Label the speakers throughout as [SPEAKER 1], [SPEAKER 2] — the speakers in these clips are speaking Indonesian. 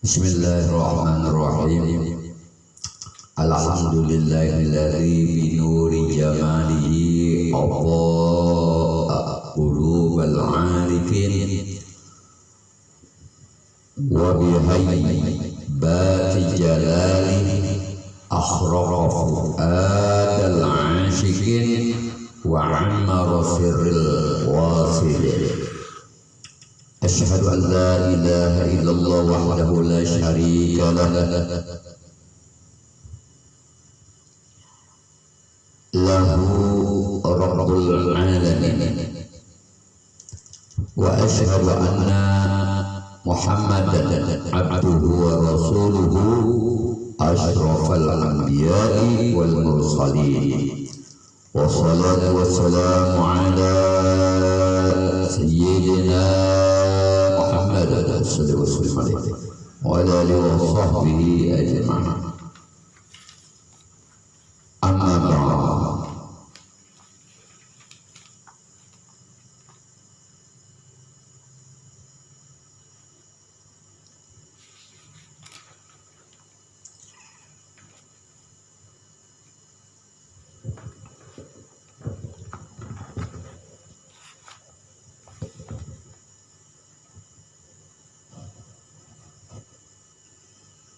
[SPEAKER 1] Bismillahirrahmanirrahim. Alhamdulillahilladzi bi nuri jamalihi adha'a qulubal 'arifin wa bi haybati jalalihi akhraqa fu'adal 'ashiqin wa 'ammara sirril wasilin. Asyhadu an la ilaha illallah wahdahu la syarika lah lahu rabbul alamin wa asyhadu anna Muhammadan abduhu wa rasuluhu asyrafal anbiya'i wal mursalin wa salatu wassalamu ala sayyidina wa ala alihi wa sahbihi ajma'in. Amma ba'd.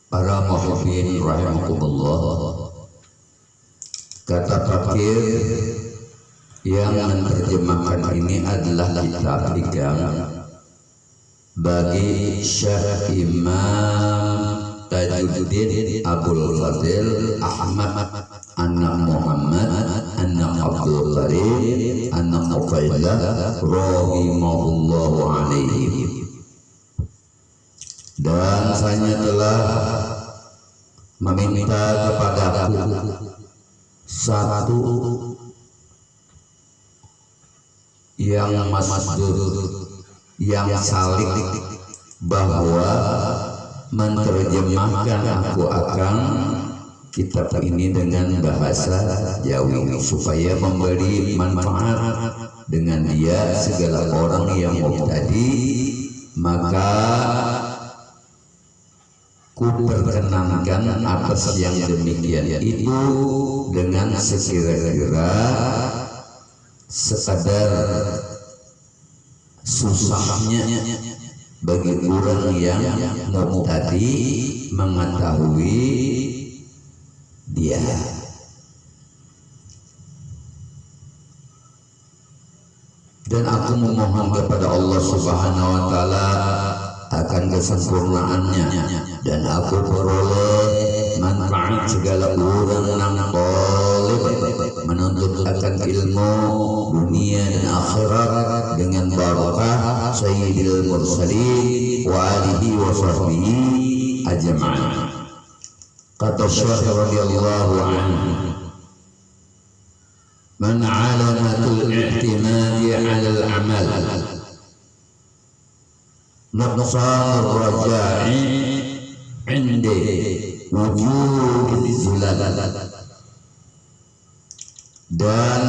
[SPEAKER 1] Para muhibbin rahimakumullah, kata fakir yang menerjemahkan ini adalah kitab hikam bagi Syekh Imam Tajuddin Abul Fadil Ahmad anak Muhammad anak Abdul Karim anak Uqaidah rahimahullahu alaihi. Dan saya telah meminta kepadaku satu yang masdur yang salik bahwa menerjemahkan aku akan kitab ini dengan bahasa Jawi supaya memberi manfaat dengan dia segala orang yang mubtadi, maka ku perkenankan atas yang demikian itu dengan sekira-kira sekadar susahnya bagi orang yang mubtadi mengetahui dia. Dan aku memohon kepada Allah Subhanahu wa taala akan kesempurnaannya, dan aku peroleh manfaat segala orang yang menuntut akan ilmu dunia dan akhirat dengan barakah Sayyidil Mursalin wa alihi wa sahbihi ajma'in. Kata Syekh radhiyallahu anhu, man 'alamatul i'timadi 'ala al-'amal naqsan raja'i indi wujud zilal. Dan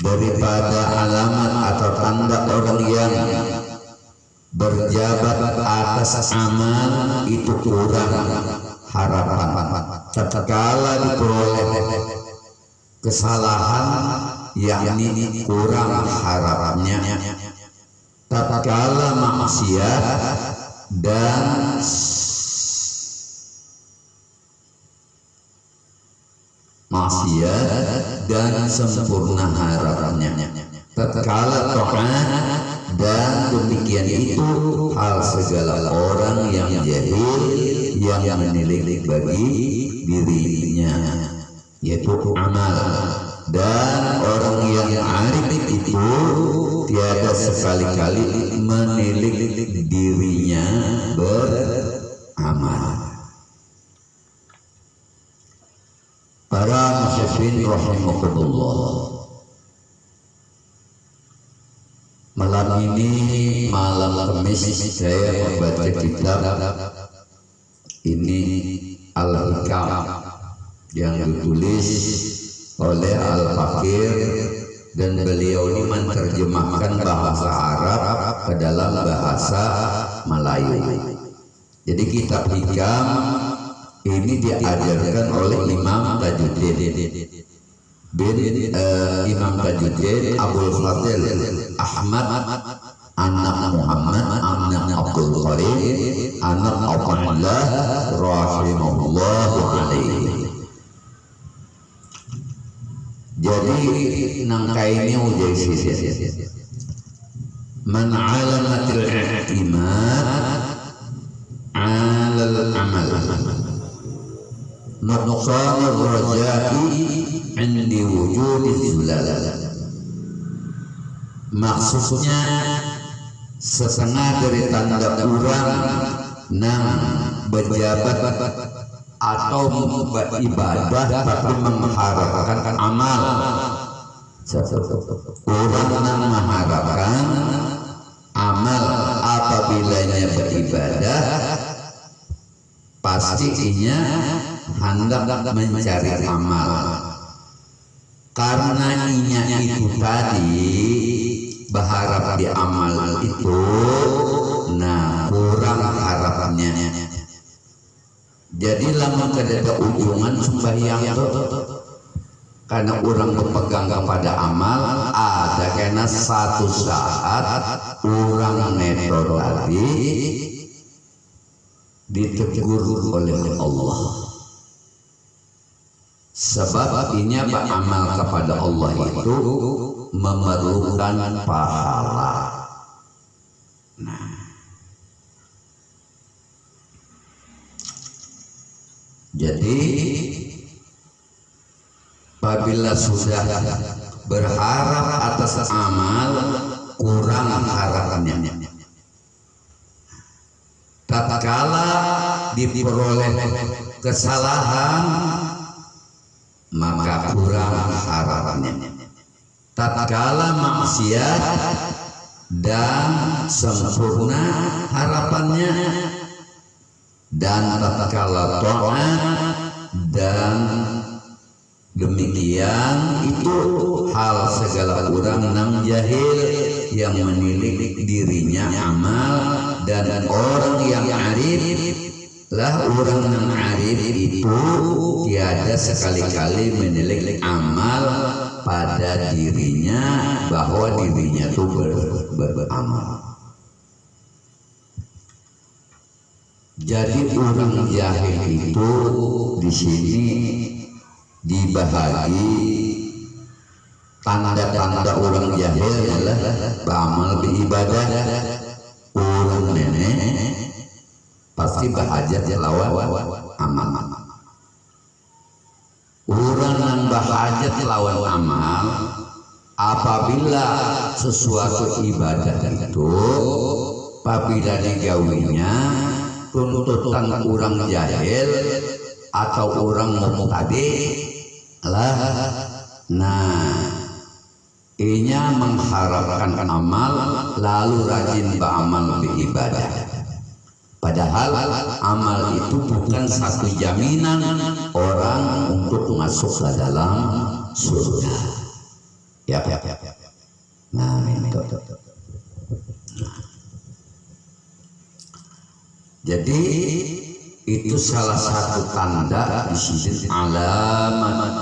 [SPEAKER 1] daripada alamat atau tanda orang yang berjabat atas amal itu kurang harapan tatkala diperoleh kesalahan, yakni kurang harapannya tatkala maksiat dan sempurna harapannya tatkala taat, dan demikian itu hal segala orang yang jahil yang menilik bagi dirinya, yaitu amal. Dan orang yang arif itu tiada sekali-kali menilik dirinya beramal. Para muhibbin rahimakumullah, malam ini malam Kamis saya membaca kitab ini Al-Hikam yang ditulis oleh Al-Fakir, dan beliau ini menerjemahkan bahasa Arab ke dalam bahasa Melayu. Jadi kitab hikam ini diajarkan oleh Imam Tajuddin Imam Tajuddin Abdul Fadil Ahmad anak Muhammad anak Abdul Qarim anak Abdullah rahimahullahu alaihi. Jadi nangkainya udah sih man alamatil i'timad alal amal nuqsanur raja'i indi wujudi zulal. Maksudnya setengah dari tanda orang nang berjabat atau beribadah tapi mengharapkan amal. Orang nang mengharapkan amal apabila beribadah pastinya hendak mencari amal, karena inya itu tadi berharap di amal itu, nah kurang harapannya. Jadi lama kedada ujungan sembahyang karena orang berpegang kepada amal, ada karena satu saat orang neto tadi ditegur oleh Allah. Sebab ini beramal kepada Allah itu memerlukan pahala. Nah, jadi apabila sudah berharap atas amal, kurang harapannya. Tatkala diperoleh kesalahan, maka kurang harapannya. Tatkala maksiat dan sempurna harapannya, dan tatkala taat dan demikian itu hal segala orang nang jahil yang menilik dirinya amal, dan orang yang arif lah orang nang arif itu tiada sekali-kali menilik amal pada dirinya bahwa dirinya itu beramal. Jadi orang jahil itu di sini dibahagi tanda-tanda orang jahil adalah beramal beribadah. Orang nenek pasti bahajat lawan amal. Orang yang bahajat lawan amal apabila sesuatu ibadah itu apabila digawinya tuntutan orang jahil atau orang mubtadi lah, nah inya mengharapkan amal lalu rajin beramal beribadah, padahal amal itu bukan satu jaminan orang untuk masuk ke dalam surga. Ya. Nah itu. Jadi itu salah satu tanda disebut alamat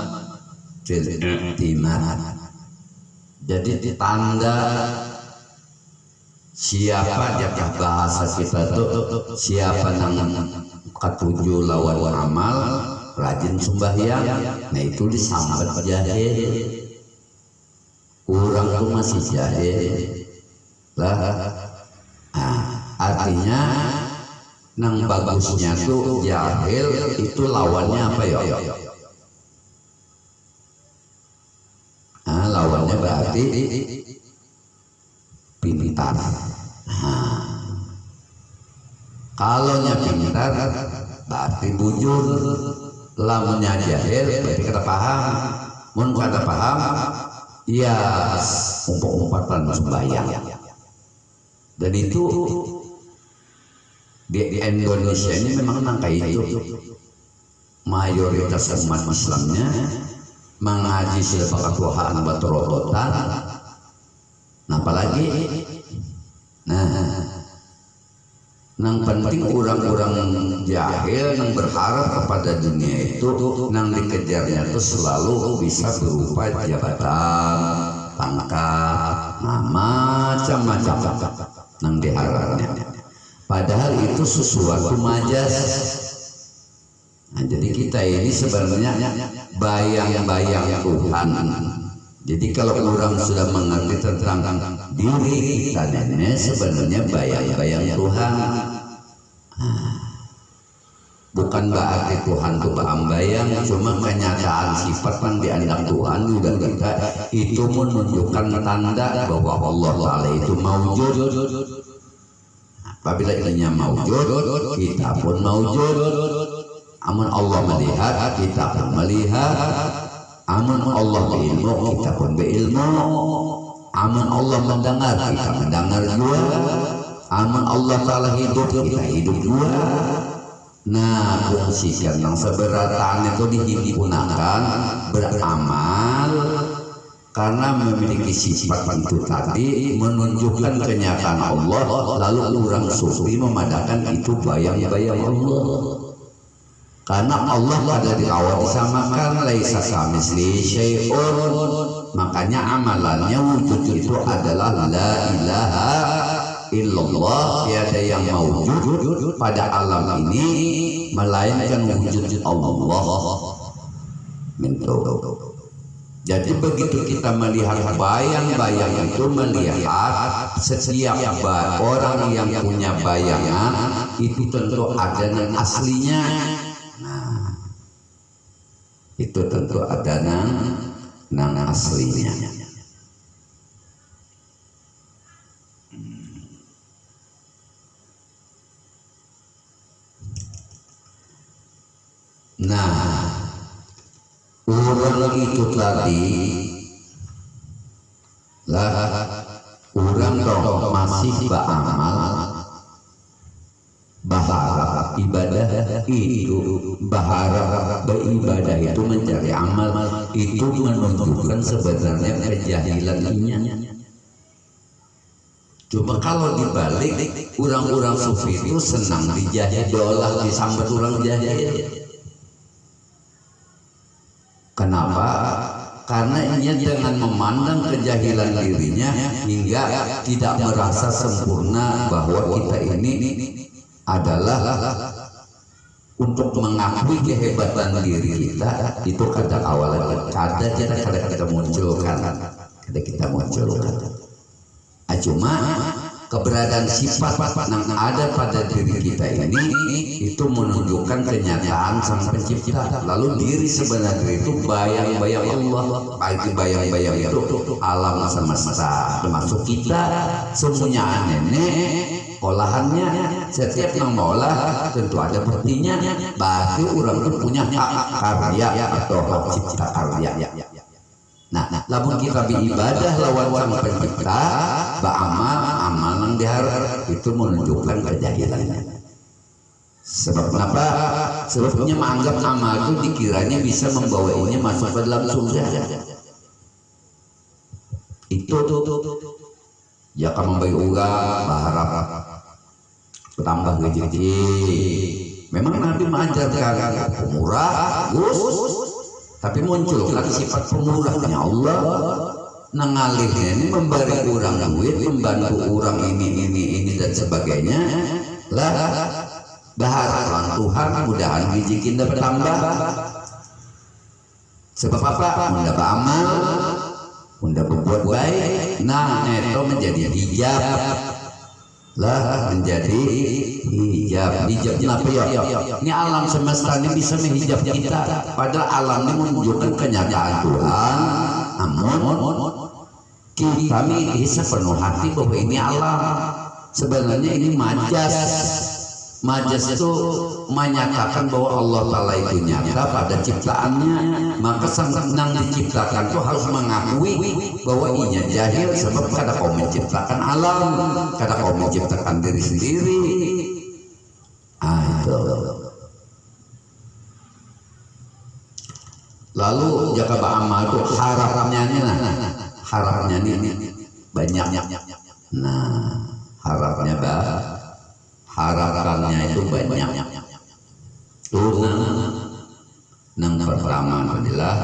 [SPEAKER 1] fil i'timad. Jadi tanda siapa jakah bahasa kita tuh siapa nang ketujuh lawan amal rajin sembahyang, nah itu disambat jahil. Orang tuh masih jahil lah. Nah, artinya nang bagusnya tuh jahil itu lawannya apa ya? Nah, lawannya berarti pintar. Nah, kalau pintar berarti bujur. Lamunnya jahil berarti kata paham. Mun kata paham, ya umpatan sembahyang. Dan itu di Indonesia ini memang nangkai itu mayoritas umat Islamnya mengaji sifat Tuhan betul-betul. Nah, apalagi Nang penting orang-orang jahil nang berharap kepada dunia itu nang dikejarnya itu selalu bisa berupa jabatan, pangkat, macam-macam nang diharapnya. Padahal itu sesuatu majas. Nah, jadi kita ini sebenarnya bayang-bayang Tuhan. Jadi kalau orang sudah mengerti tentang diri kita ini sebenarnya bayang-bayang Tuhan. Bukan berarti Tuhan itu bayang, cuma kenyataan sifat yang dianggap Tuhan juga kita itu menunjukkan tanda bahwa Allah Ta'ala itu maujud. Apabila ianya maujud, kita pun maujud. Amun Allah melihat, kita pun melihat. Amun Allah berilmu, kita pun berilmu. Amun Allah mendengar, kita mendengar juga. Amun Allah Ta'ala hidup, kita hidup juga. Nah, fungsi yang seberatan itu digunakan beramal karena memiliki sifat itu tadi menunjukkan kenyataan Allah, lalu orang sufi memadakan itu bayang-bayang Allah. Karena Allah pada di awal disamakan laisa kamitslihi syai'un, makanya amalannya wujud itu adalah la ilaha illallah, tiada yang mawujud pada alam ini melainkan wujud Allah. Jadi begitu kita melihat bayang-bayang itu, melihat setiap orang yang punya bayangan itu tentu ada yang aslinya. Nah, itu tentu ada nang aslinya. Nah, orang itu tadi lah, orang dong masih beramal, berharap ibadah itu, berharap beribadah itu mencari amal itu menunjukkan sebenarnya kejahilannya. Cuma kalau dibalik, orang-orang sufi itu senang dijahil, diolah disambat orang jahil. Kenapa? Karena ia dengan memandang kejahilan dirinya hingga tidak merasa sempurna bahwa kita ini adalah untuk mengakui kehebatan diri kita. Itu kata awalnya, kada kita munculkan. Cuma keberadaan sifat yang ada pada diri kita ini itu menunjukkan kenyataan Sang Pencipta. Lalu diri sebenarnya itu bayang-bayang Allah. Baik bayang-bayang itu alam semesta, termasuk kita semuanya nenek olahannya. Setiap yang mengolah tentu ada buktinya. Berarti orang itu punya hak karya atau hak cipta karya. Nah, lamun kita beribadah lawan Sang Pencipta, beramal yang diharap itu menunjukkan kejahilannya. Sebab kenapa? Sebabnya menganggap amal itu dikiranya bisa membawanya masuk ke dalam surga. Itu ya kamu memberi uang berharap tambah rezeki. Memang Nabi mengajarkan pemurah, tapi munculkan sifat pemurahnya Allah. Nangalihnya ini memberi orang duit, membantu orang ini dan sebagainya. Lah berharap Tuhan mudahan rezeki bertambah. Sebab apa? Unda beramal, unda berbuat baik. Nah, itu menjadi hijab. Lah menjadi hijab. Kenapa ya? Ini alam semesta ini bisa menghijab kita. Padahal alam ini menunjukkan kenyataan Tuhan. Namun kita ini sepenuh hati bahwa ini alam. Sebenarnya ini majas. Majas itu menyatakan bahwa Allah Ta'ala itu nyata pada ciptaannya. Maka sang yang diciptakan itu harus mengakui bahwa inya jahil sebab kada kau menciptakan alam, kada kau menciptakan diri sendiri. Lalu jika beramal itu harapnya ini banyak. Nah, harapnya harapannya itu banyak. Yang pertama adalah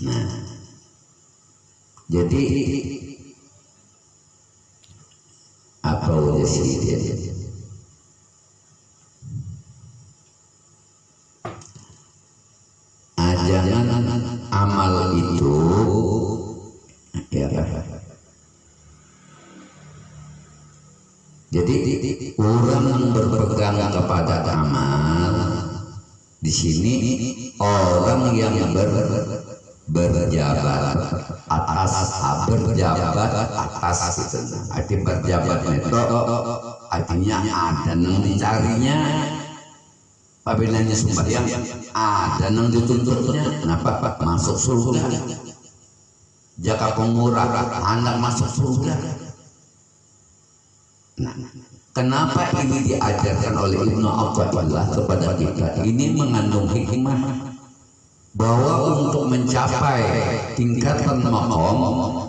[SPEAKER 1] nah, jadi apa sih dia? Jangan amal itu ya. Jadi orang berpegang kepada amal di sini orang yang berjabat atas itu. Arti berjabat itu artinya ada yang dicarinya. Apabila sembahyang ada yang dituntutnya, kenapa masuk surga? Jaka pengurang anak masuk surga. Nah, kenapa ini diajarkan oleh Ibnu Athaillah kepada kita? Ini mengandung hikmah bahwa untuk mencapai tingkatan maqam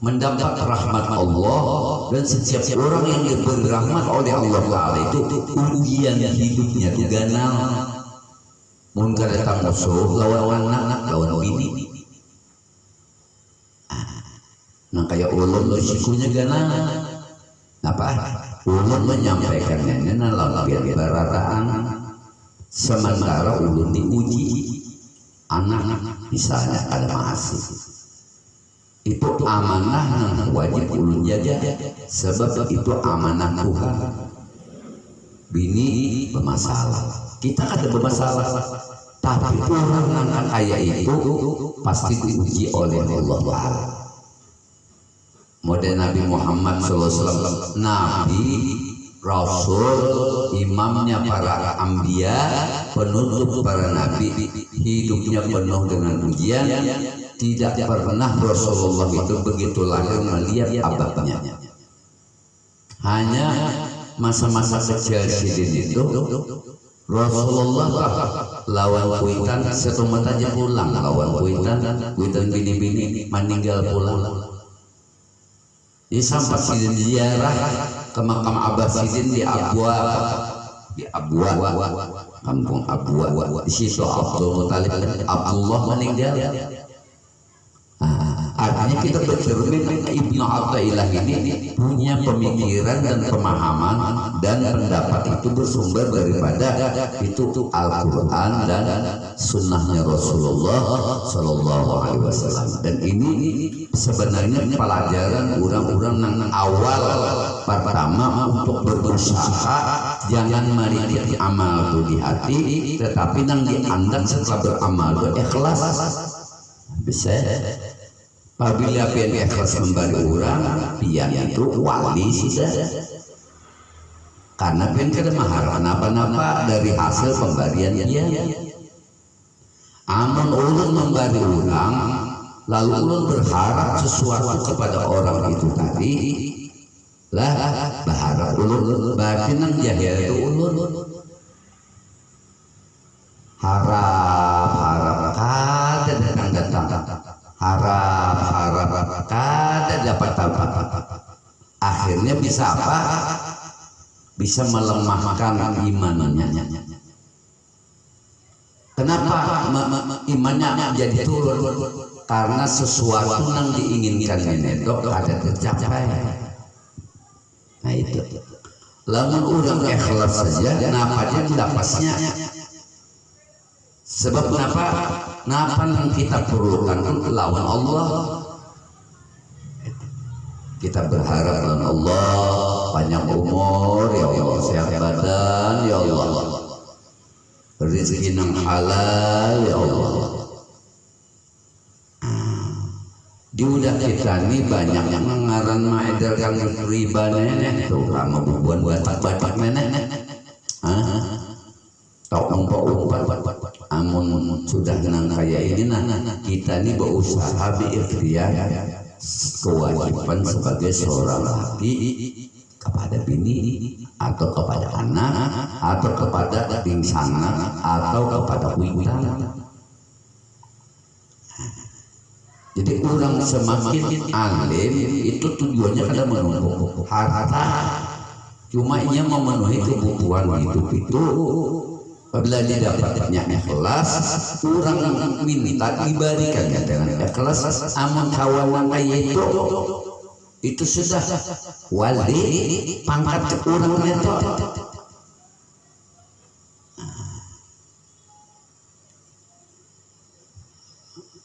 [SPEAKER 1] mendapat rahmat Allah, dan setiap orang yang diberi rahmat oleh Allah Ta'ala itu ujian hidupnya itu ganal. Mungkin datang musuh lawan anak, lawan bini. Nah kayak ulun risikonya ganal. Apa? Ulun menyampaikannya lawan biar barataan. Sementara ulun diuji anak misalnya ada masih. Itu amanah yang wajib ulun jaga, sebab itu amanah Tuhan. Bini bermasalah, kita kan ada bermasalah, tapi orang yang kaya itu pasti diuji oleh Allah Ta'ala. Model Nabi Muhammad SAW, Nabi, Rasul, imamnya para anbiya, penutup para nabi, hidupnya penuh dengan ujian. Tidak pernah Rasulullah itu begitu lahir melihat abadnya. Hanya masa-masa kecil sidin itu Rasulullah lawan kuitan setumat aja pulang, lawan kuitan bini-bini meninggal pulang. Jadi sampai sidin ziarah ke makam Abah Sidin di Abwa, kampung Abwa. Di situ Abdul Muthalib Abdullah meninggal. Artinya kita bercermin Ibnu Athaillah ini punya pemikiran dan pemahaman dan pendapat itu bersumber daripada itu Al-Quran dan sunnahnya Rasulullah Sallallahu Alaihi Wasallam. Dan ini sebenarnya pelajaran orang-orang yang awal pertama untuk berusaha, jangan merikiti amal itu di hati, tetapi yang dianggap setelah beramal itu ikhlas. Bisa apabila pian ikhlas memberi orang, pian itu wali sudah. Karena pian kada mengharapkan apa-apa dari hasil pemberian dia. Amun ulun memberi orang, lalu ulun berharap sesuatu kepada orang itu tadi, lah berharap ulun, berarti nang jahil itu ulun. Harap kada datang, harap kada dapat apa. Akhirnya bisa apa? Bisa melemahkan imannya. Kenapa imannya jadi turun? Karena sesuatu yang diinginkan itu kada tercapai. Nah itu. Lamun orang ikhlas saja, kenapa dia dapatnya? Sebab kenapa yang kita perlukan lawan Allah. Kita berharap lawan Allah panjang umur, ya Allah, sehat badan, ya Allah, rezeki yang halal, ya Allah. Di udah kita ini banyak yang mengaran maeder kang riba nenek tuh kamu bubuan batak nenek. Tok umpat amun sudah nang kaya ini kita ini berusaha berikhtiar kewajiban sebagai seorang laki kepada bini atau kepada anak atau kepada bingsana atau kepada witan. Jadi orang semakin alim itu tujuannya kada menumpuk harta, cuma ia memenuhi kebutuhan hidup itu. Apabila didapatnya ikhlas, orang minta diberikannya dengan ikhlas. Amun kawan kayak itu sudah wali pangkat orang itu.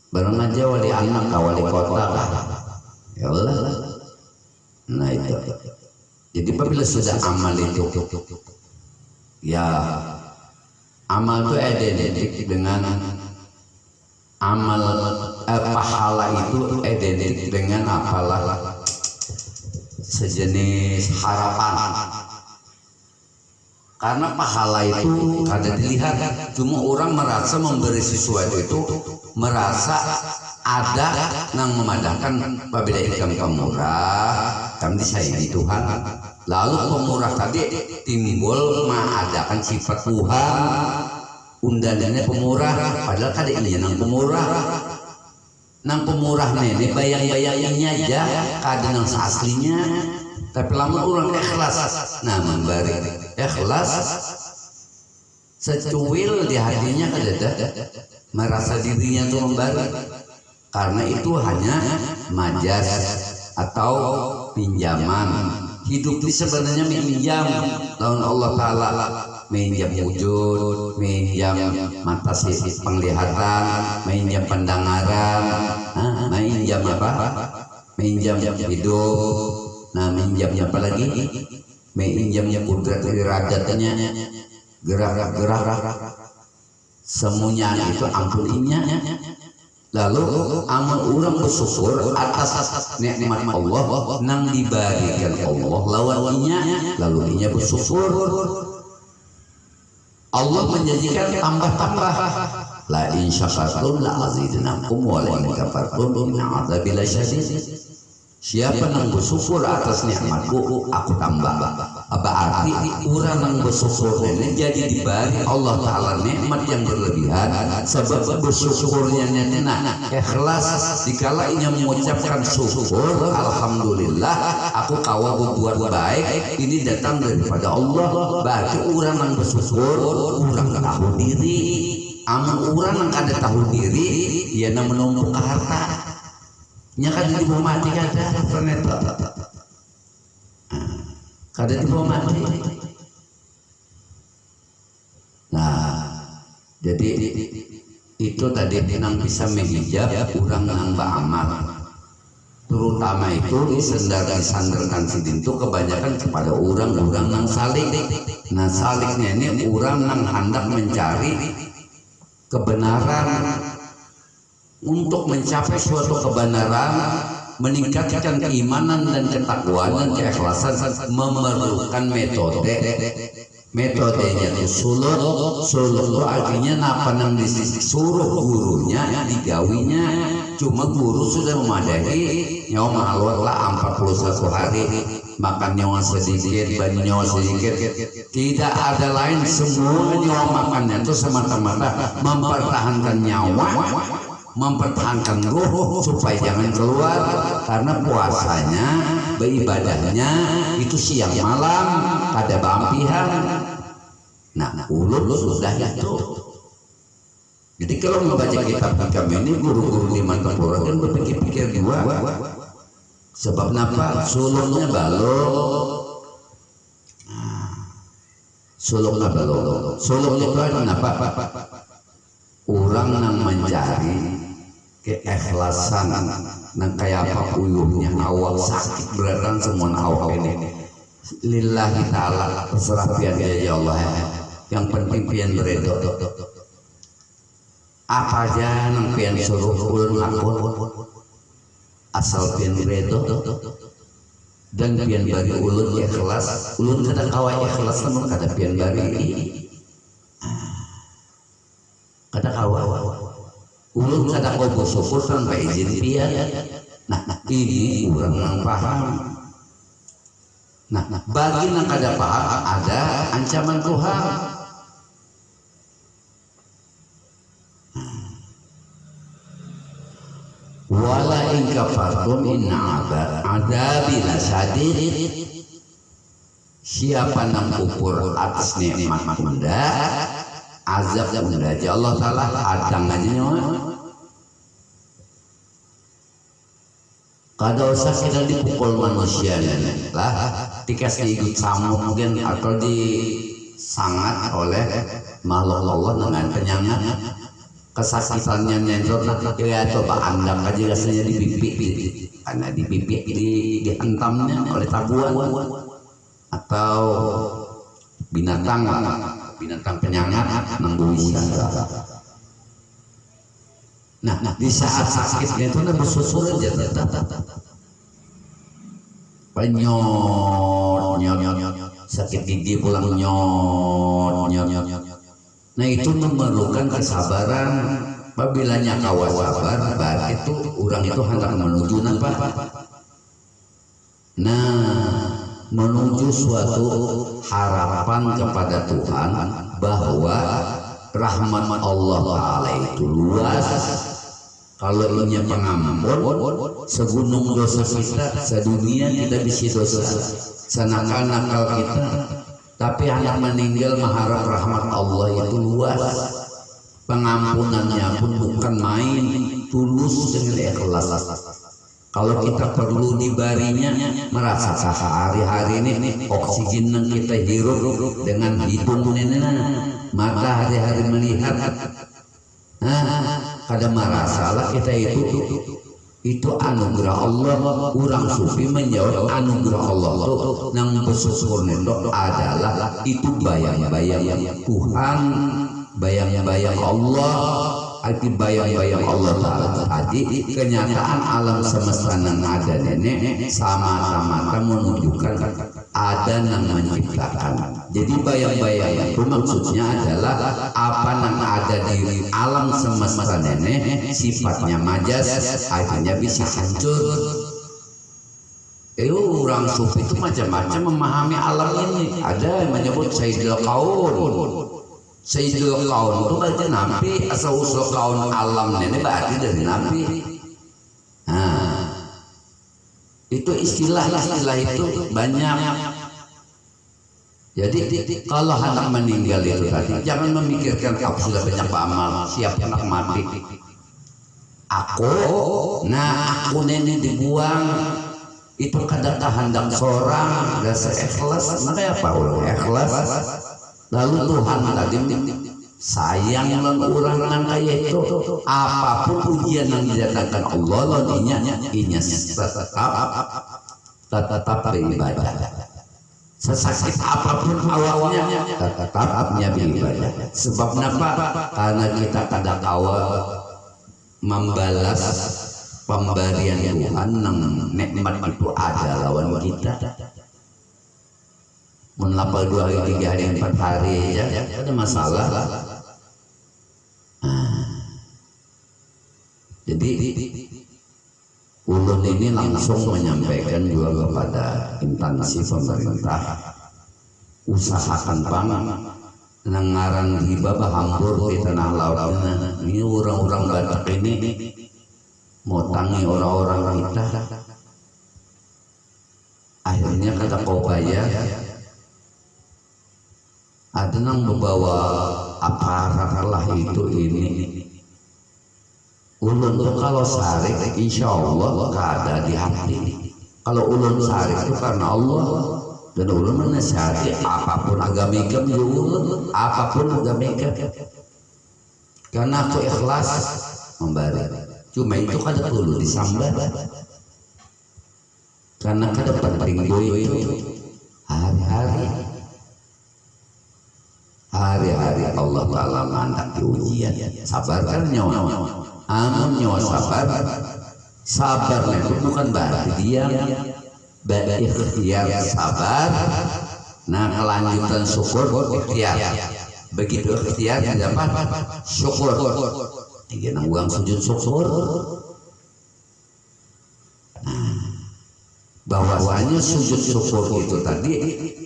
[SPEAKER 1] Barang aja wali anak wali kota lah, ya Allah. Nah itu. Jadi apabila sudah amal itu, ya amal itu identik dengan amal pahala itu identik dengan apalah sejenis harapan. Karena pahala itu kada dilihat, cuma orang merasa memberi sesuatu itu merasa ada yang memadamkan. Apabila ikam pemurah, kami disayangi Tuhan. Lalu pemurah tadi timbul mengadakan sifat Tuhan, undangannya pemurah, padahal kada ini nang pemurah. Nang pemurah ini bayang-bayanginnya aja, kada nang aslinya. Tapi lama orang ikhlas, nah memberi ikhlas secuil di hatinya kada merasa dirinya itu memberi, karena itu hanya majas atau pinjaman. Hidup ini sebenarnya minjam lawan Allah Ta'ala, minjam wujud, minjam mata penglihatan, minjam pendengaran, minjam apa? Minjam hidup. Nah, minjamnya apa lagi? Minjamnya kudrat iradatnya, gerak-gerak semuanya itu ampuninya. Lalu amal orang bersyukur atas nikmat Allah nang diberikan Allah lawannya, lalu inya bersyukur. Allah menjanjikan tambah-tambah. La in syakartum la azidannakum wa la in kafartum inna adzabi lasyadid. Siapa yang bersyukur atas nikmatku, aku tambah. Berarti orang yang bersyukur ini jadi diberi Allah Ta'ala nikmat yang berlebihan. Sebab bersyukurnya nah ikhlas dikala ia mengucapkan syukur, alhamdulillah aku kawa berbuat baik, ini datang daripada Allah. Berarti orang yang bersyukur, orang tahu diri. Amal orang yang kada tahu diri, dia yang menumpuk harta. Nya kada dibawa mati kada ternyata. Kada dibawa mati. Nah, jadi itu tadi nang bisa menghijab orang nang beramal. Terutama itu disandarkan sidin itu kebanyakan kepada orang-orang nang salik. Nah, saliknya ini orang nang hendak mencari kebenaran. Untuk mencapai suatu kebenaran, meningkatkan keimanan dan ketakwaan dan keikhlasan memerlukan metode. Metodenya itu suluk itu artinya napa nang disuruh gurunya digawinya. Cuma guru sudah memadai nyawa mahalwat lah 41 hari, makan nyawa sedikit, banyu nyawa sedikit, tidak ada lain, semua nyawa makannya itu semata-mata mempertahankan nyawa, mempertahankan ruh supaya jangan keluar. Karena puasanya, beribadahnya itu siang malam, ada bampihan. Nah, ulun sudah itu. Jadi kalau membaca kitab kami ini, guru-guru di Mantapura kan berpikir-pikir juga. Sebab kenapa? Sulungnya balok. Sulungnya balok. Sulung itu kenapa? Orang yang mencari keikhlasan nang kayak apa uyuhnya awal sakit beratan semua awal ini lillahi ta'ala terserah pian ya Allah, yang penting pian beredo apa aja nang pian suruh ulun lakon asal pian beredo dan pian bari ulun ikhlas. Ulun kada kawa ikhlas namun kada pian bari kada kawa ulun kada kau bersyukur tanpa izin pian. Nah, ini orang yang paham. Nah, bagi yang kada paham ada ancaman Tuhan. Wal kafartum inna adabi lasyadid. Siapa yang kufur atas nikmat Anda, azab Anda aja Allah Ta'ala adang aja nyawa. Kada usah kita dipukul manusia lah, dikasih ikut samuk mungkin atau disangat oleh makhluk Allah dengan penyangat. Kesakitannya nyentot, ya coba Anda kaji rasanya di pipi, karena di pipi dihantamnya oleh tabuan atau binatang penyangat nangguin. Nah, di saat sakitnya itu bersusur aja penyot, sakit gigi pulang nyot. Nah itu memerlukan kesabaran. Apabila kawa sabar, berarti itu orang itu hendak menuju apa? Nah, menuju suatu harapan kepada Tuhan bahwa rahmat Allah Ta'ala itu luas. Kalau ini pengampun, segunung dosa kita, sedunia kita bisa dosa, senakal-nakal kita, tapi anak meninggal mengharap rahmat Allah itu luas. Pengampunannya pun bukan main, tulus dengan ikhlas. Kalau kita perlu dibarinya, merasa hari-hari ini oksigen yang kita hirup dengan hidung ini, mata hari-hari melihat. Kada merasalah kita itu anugerah Allah. Orang sufi menjawab anugerah Allah itu yang bersyukur itu adalah itu bayang-bayang Tuhan, bayang-bayang Allah, arti bayang-bayang Allah tadi kenyataan alam semesta yang ada ini sama-sama menunjukkan ada yang menciptakan. Jadi bayang-bayang itu maksudnya adalah apa yang ada di alam semesta ini sifatnya majas, akhirnya bisa hancur. Orang sufi itu macam-macam memahami alam ini. Ada yang menyebut Sayyidul Kaun. Sayyidul Kaun itu berarti nabi, asal-usul kaun alam ini berarti dari nabi. Nah, itu istilah itu banyak. Jadi kalau hendak meninggal itu tadi jangan memikirkan aku sudah banyak amal, siap hendak mati. Aku ini dibuang itu kadang hendak seorang rasa ikhlas, maka apa orang ikhlas. Lalu Tuhan tadi sayang orang yang kayak itu, apapun ujian yang didatangkan Allah, inya tetap beribadah. Sesakit apapun awalnya tetapnya beribadah. Sebab kenapa? Karena kita kada kawa membalas pemberian Tuhan yang nikmat itu ada lawan kita. Menlapal 2 hari, 3 hari, 4 hari ya, ada masalah. Jadi ulun ini langsung menyampaikan juga kepada instansi pemerintah, usahakan nengaran riba bahambur di tanah lautnya. Ini orang-orang Batak ini mau tangi orang-orang kita, akhirnya kata kau bayar. Ada yang membawa aparat lah itu ini. Ulun itu kalau sarik insya Allah gak ada di hati. Kalau ulun sarik itu karena Allah. Dan ulun menasihati apapun agama ikam ulun, apapun agama ikam. Karena aku ikhlas memberi. Cuma itu kada perlu disambat. Karena kada penting itu hari-hari Allah Ta'ala mandak di ujian. Sabarkan nyawa. Amun nyawa sabar itu bukan berarti diam, berikhtiar sabar. Nah kelanjutan syukur ikhtiar. Begitu ikhtiar dapat syukur. Ini uang sujud syukur. Bahwasanya sujud syukur itu tadi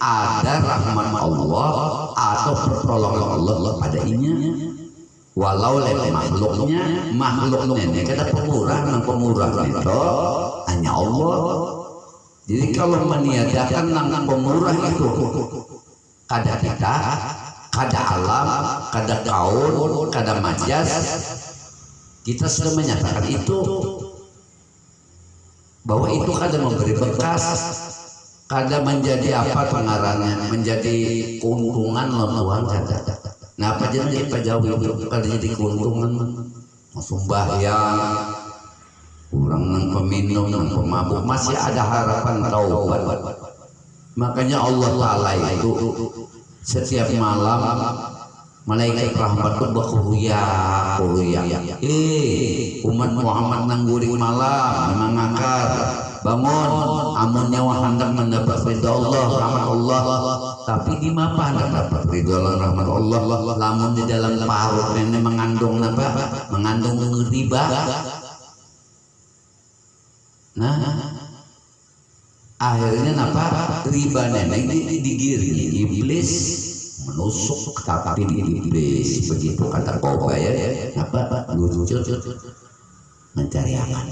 [SPEAKER 1] ada rahmat Allah atau pertolongan Allah pada inya. walau lewat makhluknya kada pemurah itu hanya Allah. Jadi kalau meniadakan nang pemurah itu kada kita, kada alam, kada kaun, kada majas, kita sudah menyatakan itu bahwa itu kada memberi bekas, kada menjadi apa pengarannya, menjadi keuntungan lawan kada. Nah apa jadi jauh itu kada jadi keuntungan, sembahyang, orang nang peminum, nang pemabuk masih ada harapan taubat. Makanya Allah Ta'ala itu setiap malam malaikat rahmat itu berkuya. Umat Muhammad nangguring malam mengangkat bangun amun nyawa hendak mendapat ridha Allah, rahmat Allah. Tapi di mana hendak dapat ridha Allah, rahmat Allah? Lamun di dalam parut ini mengandung apa? Mengandung riba. Nah, akhirnya apa? Riba nenek digiring iblis menusuk tapi di iblis begitu kata kau ya apa lucu mencari aman.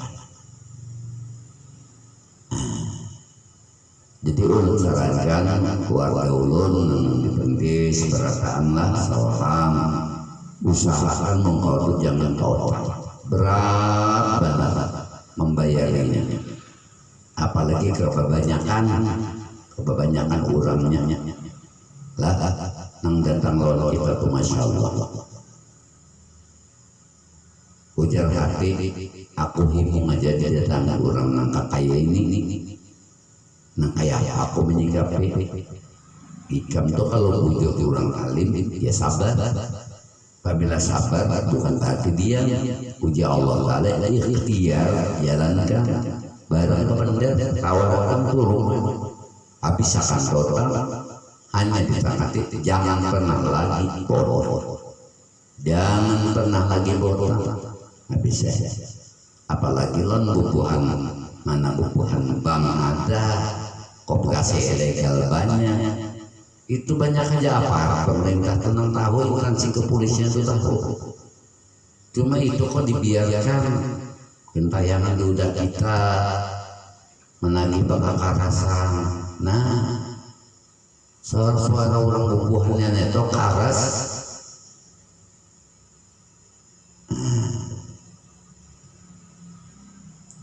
[SPEAKER 1] Jadi ulun sarankan keluarga ulun dipentis berataanlah seorang usahakan mengkodok jangan total berat banget membayarnya, apalagi kebanyakan orangnya lah nang datang lawan kita tuh masya Allah. Ujar hati aku himung aja dia datang orang nang kaya ini nang kaya aku menyikapi ikam tuh kalau bujuk orang alim dia sabar. Apabila sabar bukan berarti dia uji Allah Ta'ala ikhtiar jalankan barang kepada tawaran turun habis akan total hanya ditangati jangan pernah lagi bodoh, jangan pernah lagi bodoh habis apalagi lon bubuhan mana bubuhan bank ada koperasi ilegal banyak. Itu banyak aja apa pemerintah tenang tahu bukan si kepolisian itu tahu. Cuma itu kok dibiarkan gentayangan udah kita menagih kekerasan. Nah, suara-suara orang bubuhannya itu karas.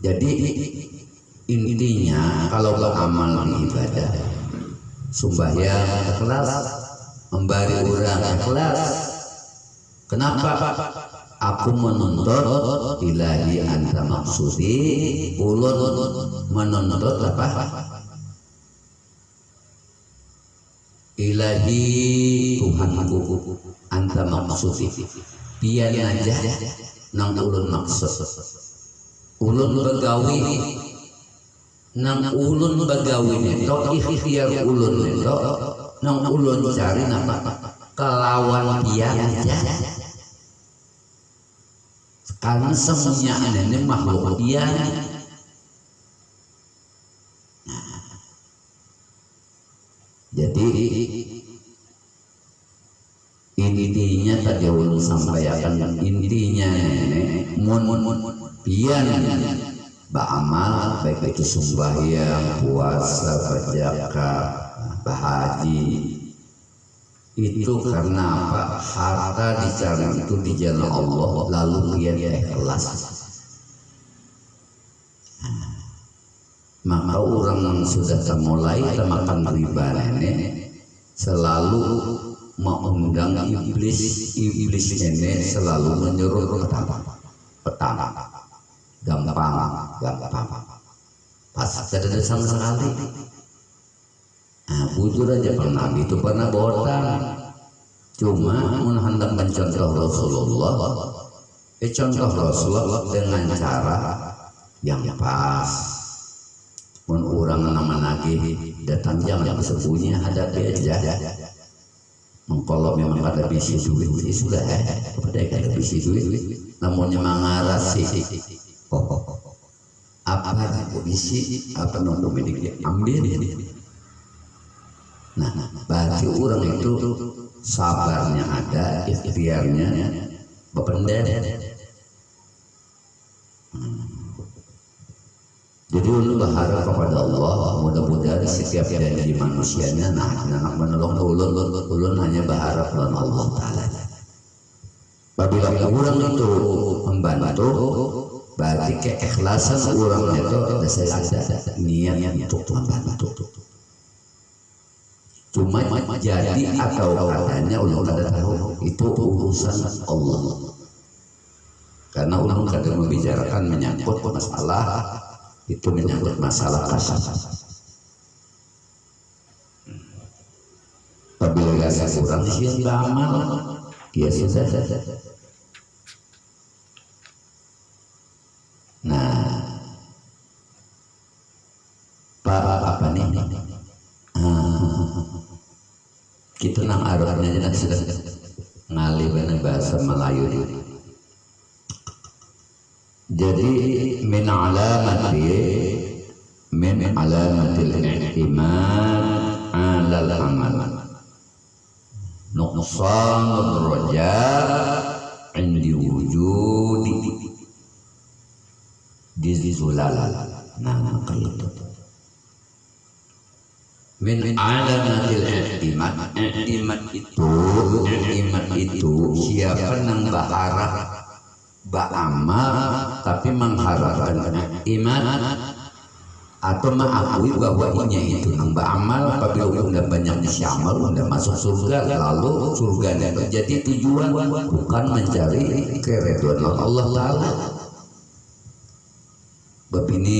[SPEAKER 1] Jadi intinya kalau beramal di ibadah sembahyang ikhlas, memberi orang ikhlas. Kenapa? Aku menuntut ilahi anta maksudi, ulun menuntut apa? Ilahi Tuhanku anta maksudi. Biar aja nang ulun maksud. Ulun begawi nang ulun bagawi itu ikhtiar ulun itu nang ulun cari nama kelawan dia aja karena semuanya ini makhluk dia. Jadi intinya tadi ulun sampaikan intinya nenek pian beramal baik itu sembahyang, puasa, berzakat, berhaji itu karena apa? Harta dicari itu di jalan Allah lalu dia ikhlas. Maka orang yang sudah mulai makan riba nenek selalu mengundang iblis ini selalu menyuruh petang. Gampang pas tidak sama sekali. Nah, bujur aja pernah itu pernah bohong. Cuma hendak mencontoh Rasulullah, contoh Rasulullah dengan cara yang pas. Pun orang nama nagih datang jangan bersembunyi hadapi aja. Kalau memang ada bisi duit sudah kepada ada bisi duit, namun yang mengarasi apa kondisi apa non dia ambil. Nah berarti orang itu sabarnya ada, ikhtiarnya bependen. Jadi ulun berharap kepada Allah, mudah-mudahan setiap janji manusianya anak menolong ulun hanya berharap kepada Allah Ta'ala. Apabila orang itu membantu, berarti keikhlasan orang itu ada niat untuk membantu. Cuma jadi atau katanya ulun kada tahu, itu urusan Allah. Karena ulun kada membicarakan menyangkut masalah itu, menyangkut masalah kasar. Apabila rasa kurang siang beramal, ya sudah. Nah, apa nih? Kita nang Arabnya aja sudah ngalih bahasa Melayu. Jadi min alamatil i'timad 'alal amal nuqsanur raja 'indi wujudi dizulal. Nah, itu min alamatil i'timad. I'timad itu siapa nang berharap beramal tapi mengharapkan iman atau mengakui bahwa inya itu nang beramal, apabila udah banyak amal udah masuk surga, lalu surganya jadi tujuan, bukan mencari keridhaan Allah Ta'ala. Bab ini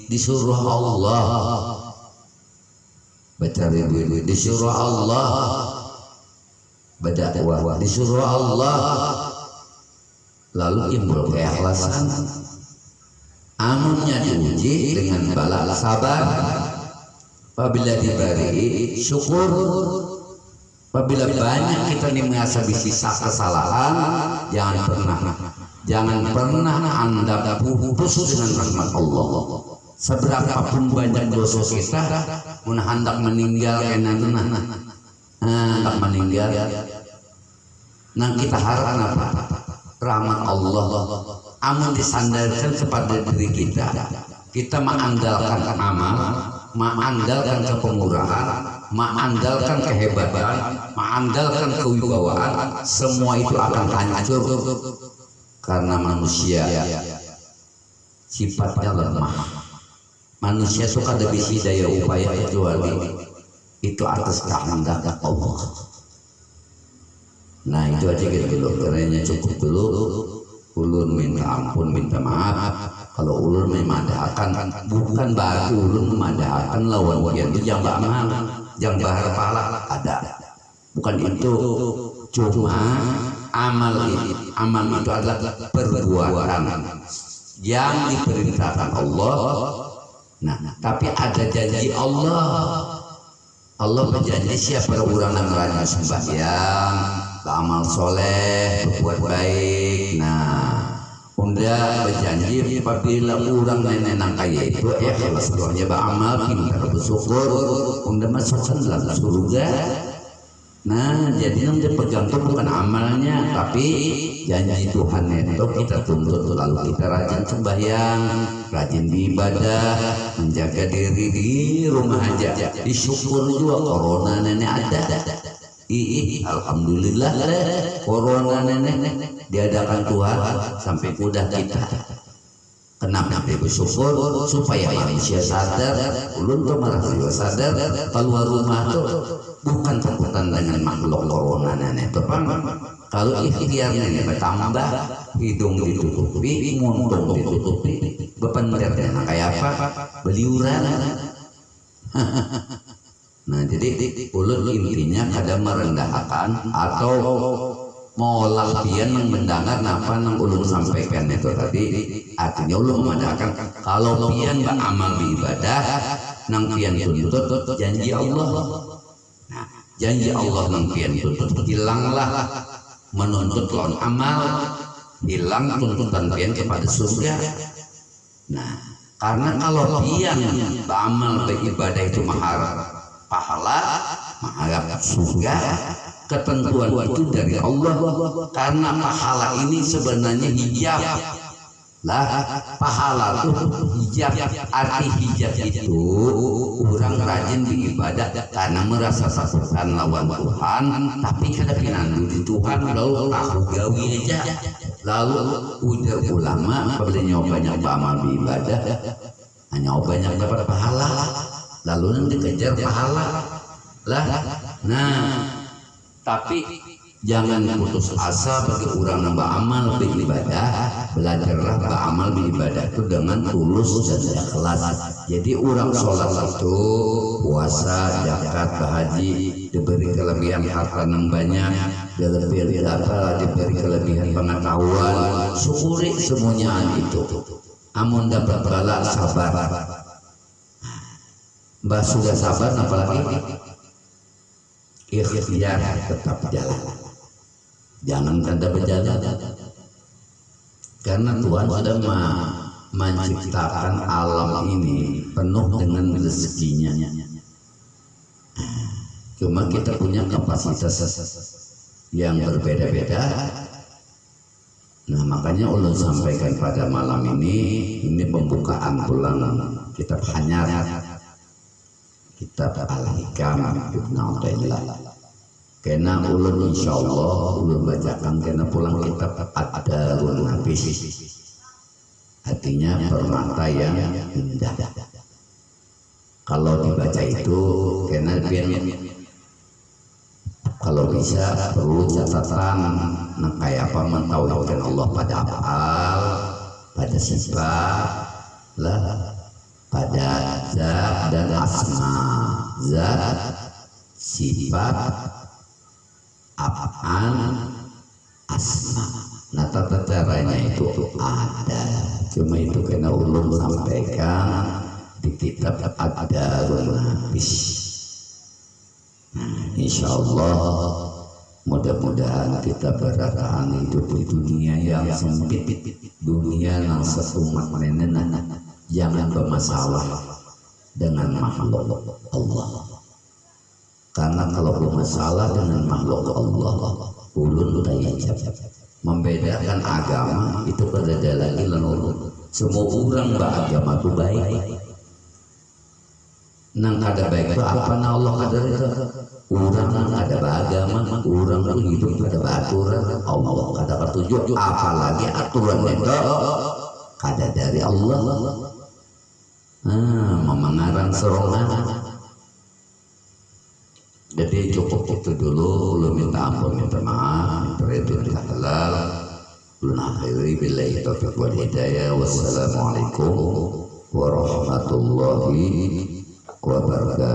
[SPEAKER 1] disuruh Allah mencari duit, disuruh Allah berdakwah, disuruh Allah, lalu timbul keikhlasan. Amunnya diuji dengan bala sabar, apabila diberi syukur. Apabila banyak kita merasa sisa kesalahan, jangan pernah Anda putus dengan rahmat Allah. Seberapapun banyak dosa kita, hendak meninggal hendak meninggal, nah kita harap apa? Rahmat Allah. Amun disandarkan kepada diri kita mengandalkan amal, mengandalkan kepemurahan, mengandalkan kehebatan, mengandalkan kewibawaan, semua itu akan hancur. Karena manusia sifatnya lemah. Manusia suka ada bisi daya upaya kecuali itu atas kehendak Allah. Nah, itu aja gitu dulu, karena cukup dulu. Ulun minta ampun, minta maaf kalau ulun memadahkan, bukan berarti ulun memadahkan lawan dia itu yang beramal, yang berharap pahala, ada, bukan itu. Cuma amal itu adalah perbuatan yang diperintahkan Allah. Nah, tapi ada janji Allah. Allah berjanji siapa orang yang rajin sembahyang, beramal soleh, berbuat baik. Nah, unda berjanji apabila orang nenek kaya itu ikhlas doanya beramal, pintar bersyukur, unda masuk dalam surga. Nah, jadi yang dipegang itu bukan amalnya, tapi janji Tuhan itu kita tuntut, lalu kita rajin sembahyang, rajin beribadah, menjaga diri di rumah aja. Disyukur juga corona nenek ada. Alhamdulillah corona nenek diadakan Tuhan sampai mudah kita. Kenapa bersyukur? Supaya manusia sadar, ulun tuh malah juga sadar keluar rumah tuh bukan takutan dengan makhluk corona nenek tuh, kalau ikhtiar nenek bertambah, hidung ditutupi, muntung ditutupi, beban beratnya kayak apa? Beliuran. Nah, jadi ulun intinya kadang merendahkan atau molak pian mendengar apa yang ulun sampaikan itu tadi. Artinya ulun memandangkan kalau pian beramal beribadah nang pian tuntut janji Allah. Nah, janji Allah nang pian tuntut hilanglah menuntut lawan amal, hilang tuntutan pian kepada surga. Nah, karena kalau pian beramal beribadah itu mahal pahala, maka surga ketentuan itu dari Allah, karena pahala ini sebenarnya hijab lah. Pahala itu hijab, arti hijab itu orang rajin beribadah karena merasa sasaran lawan Tuhan, tapi kada pinandu di Tuhan, lalu tahu gawi aja, lalu udah ulama pada nyoba amal beribadah hanya banyak dapat pahala, lalu nanti kejar pahala lah. Nah, tapi jangan putus asa bagi orang nambah amal beribadah. Belajarlah beramal beribadah itu dengan tulus dan ikhlas. Jadi orang sholat itu, puasa, zakat, haji, diberi kelebihan harta yang banyak, diberi kelebihan pengetahuan, syukuri semuanya itu. Amun dapat bala sabar. Mbak sudah sabar, apalagi ikhtiar tetap jalan. Jangan tanda berjalan, karena Tuhan sudah menciptakan alam ini penuh dengan rezekinya. Cuma kita punya kapasitas yang berbeda-beda. Nah, makanya Allah sampaikan pada malam ini pembukaan bulan kitab Hanyar, kitab Al-Hikam Ibn Athaillah. Kena ulun insyaallah ulun bacakan kena pulang kitab Ad-Darun Nafis, artinya permata yang indah. Kalau dibaca itu kena biar kalau bisa perlu catatan kayak apa mentauhidkan Allah pada af'al, pada sifat lah, pada zat dan asma. Zat, sifat, af'al, asma. Nah, tata caranya itu ada, cuma itu kena ulun sampaikan di kitab Ad-Darun Nafis. Insya Allah mudah-mudahan kita bertahan hidup di dunia yang sempit, dunia yang sesumat menenang. Jangan bermasalah dengan makhluk Allah, karena kalau bermasalah dengan makhluk Allah, ulun tajab. Membedakan agama itu berbeda lagi lalu. Semua orang beragama itu baik. Nang ada baik itu apa? Nah Allah ada itu. Orang nang ada beragama, orang itu hidup pada aturan Allah kada petunjuk, apalagi aturan itu kada dari Allah. Memengarang serongan. Jadi cukup itu dulu. Lu minta ampun, minta maaf, minta ridho, minta halal. Lu akhiri billahi taufiq wal hidayah. Wassalamualaikum warahmatullahi wabarakatuh.